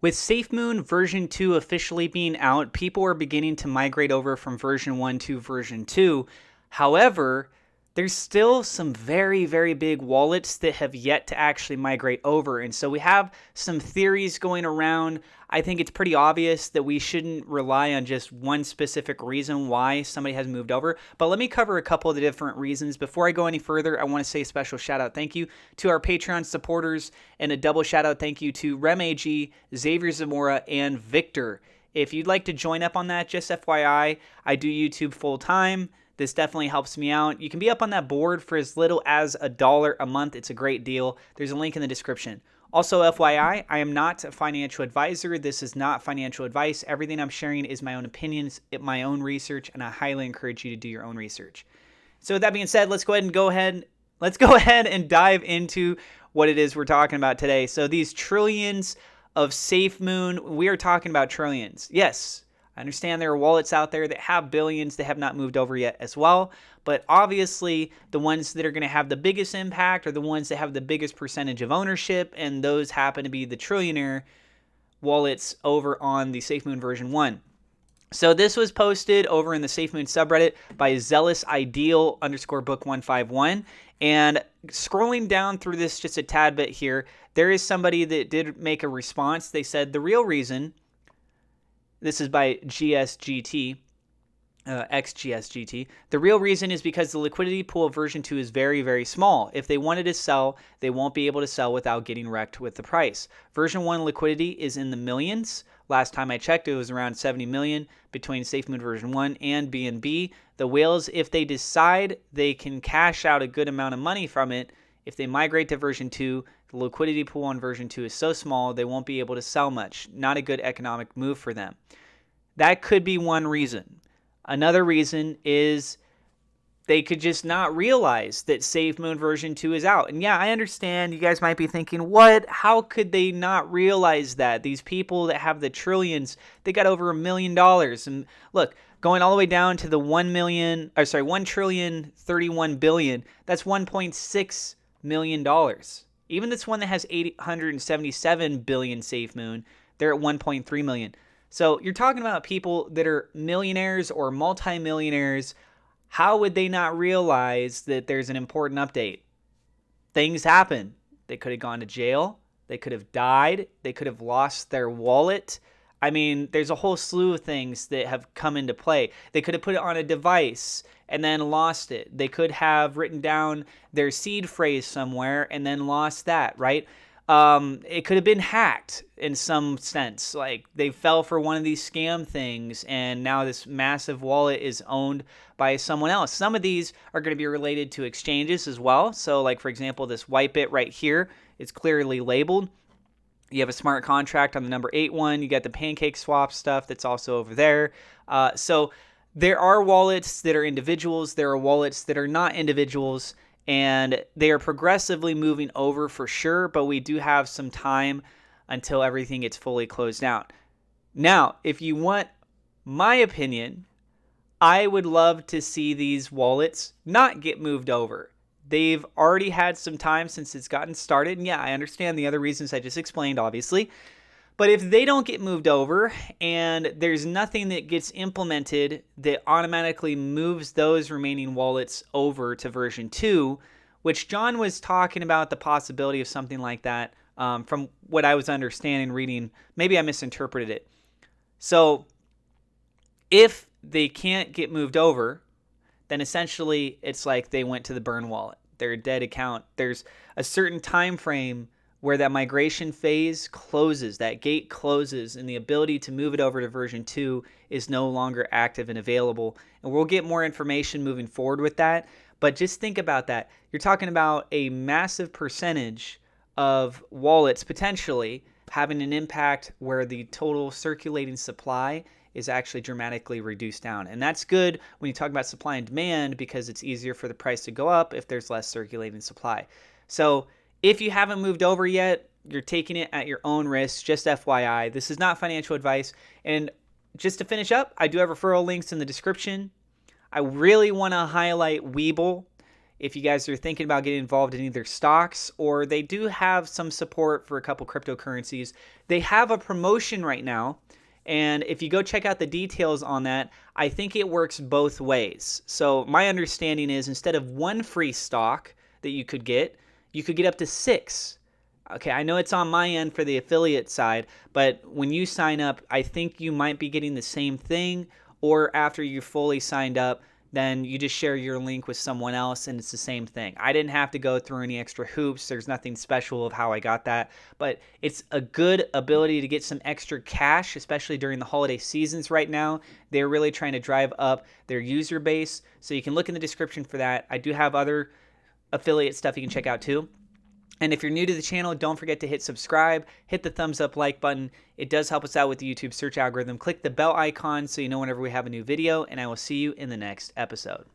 With SafeMoon version 2 officially being out, people are beginning to migrate over from version 1 to version 2. However, there's still some very, very big wallets that have yet to actually migrate over. And so we have some theories going around. I think it's pretty obvious that we shouldn't rely on just one specific reason why somebody has moved over. But let me cover a couple of the different reasons. Before I go any further, I want to say a special shout out thank you to our Patreon supporters and a double shout out thank you to Rem AG, Xavier Zamora, and Victor. If you'd like to join up on that, just FYI, I do YouTube full time. This definitely helps me out. You can be up on that board for as little as $1 a month. It's a great deal. There's a link in the description. Also, FYI, I am not a financial advisor. This is not financial advice. Everything I'm sharing is my own opinions, my own research, and I highly encourage you to do your own research. So with that being said, let's go ahead and dive into what it is we're talking about today. So these trillions of SafeMoon, we are talking about trillions. Yes, I understand there are wallets out there that have billions that have not moved over yet as well, but obviously the ones that are going to have the biggest impact are the ones that have the biggest percentage of ownership, and those happen to be the trillionaire wallets over on the SafeMoon version 1. So this was posted over in the SafeMoon subreddit by Zealous Ideal _book 151, and scrolling down through this just a tad bit here, there is somebody that did make a response. They said the real reason, this is by GSGT, XGSGT. The real reason is because the liquidity pool of version 2 is very, very small. If they wanted to sell, they won't be able to sell without getting wrecked with the price. Version 1 liquidity is in the millions. Last time I checked, it was around 70 million between SafeMoon version 1 and BNB. The whales, if they decide they can cash out a good amount of money from it, if they migrate to version 2, the liquidity pool on version 2 is so small they won't be able to sell much. Not a good economic move for them. That could be one reason. Another reason is they could just not realize that SafeMoon version 2 is out. And yeah, I understand you guys might be thinking, what? How could they not realize that? These people that have the trillions, they got over $1 million. And look, going all the way down to the 1 trillion 31 billion, that's $1.6 million. Even this one that has 877 billion SafeMoon, they're at 1.3 million. So you're talking about people that are millionaires or multimillionaires. How would they not realize that there's an important update? Things happen. They could have gone to jail. They could have died. They could have lost their wallet. I mean, there's a whole slew of things that have come into play. They could have put it on a device and then lost it. They could have written down their seed phrase somewhere and then lost that, right? It could have been hacked in some sense. Like they fell for one of these scam things and now this massive wallet is owned by someone else. Some of these are going to be related to exchanges as well. So like, for example, this Whitebit right here, it's clearly labeled. You have a smart contract on the number 8 one. You got the pancake swap stuff that's also over there. So there are wallets that are individuals. There are wallets that are not individuals. And they are progressively moving over for sure, but we do have some time until everything gets fully closed out. Now, if you want my opinion, I would love to see these wallets not get moved over. They've already had some time since it's gotten started. And yeah, I understand the other reasons I just explained, obviously. But if they don't get moved over and there's nothing that gets implemented that automatically moves those remaining wallets over to version 2, which John was talking about the possibility of something like that from what I was understanding, reading. Maybe I misinterpreted it. So if they can't get moved over, then essentially it's like they went to the burn wallet. They're a dead account. There's a certain time frame where that migration phase closes, that gate closes, and the ability to move it over to version 2 is no longer active and available. And we'll get more information moving forward with that. But just think about that. You're talking about a massive percentage of wallets potentially having an impact where the total circulating supply is actually dramatically reduced down. And that's good when you talk about supply and demand because it's easier for the price to go up if there's less circulating supply. So if you haven't moved over yet, you're taking it at your own risk, just FYI. This is not financial advice. And just to finish up, I do have referral links in the description. I really want to highlight Webull. if you guys are thinking about getting involved in either stocks, or they do have some support for a couple cryptocurrencies. They have a promotion right now, and if you go check out the details on that, I think it works both ways. So my understanding is instead of one free stock that you could get up to 6. Okay, I know it's on my end for the affiliate side, but when you sign up, I think you might be getting the same thing, or after you fully signed up, then you just share your link with someone else and it's the same thing. I didn't have to go through any extra hoops. There's nothing special of how I got that, but it's a good ability to get some extra cash, especially during the holiday seasons right now. They're really trying to drive up their user base, so you can look in the description for that. I do have other affiliate stuff you can check out too. And if you're new to the channel, don't forget to hit subscribe, hit the thumbs up like button. It does help us out with the YouTube search algorithm. Click the bell icon so you know whenever we have a new video, and I will see you in the next episode.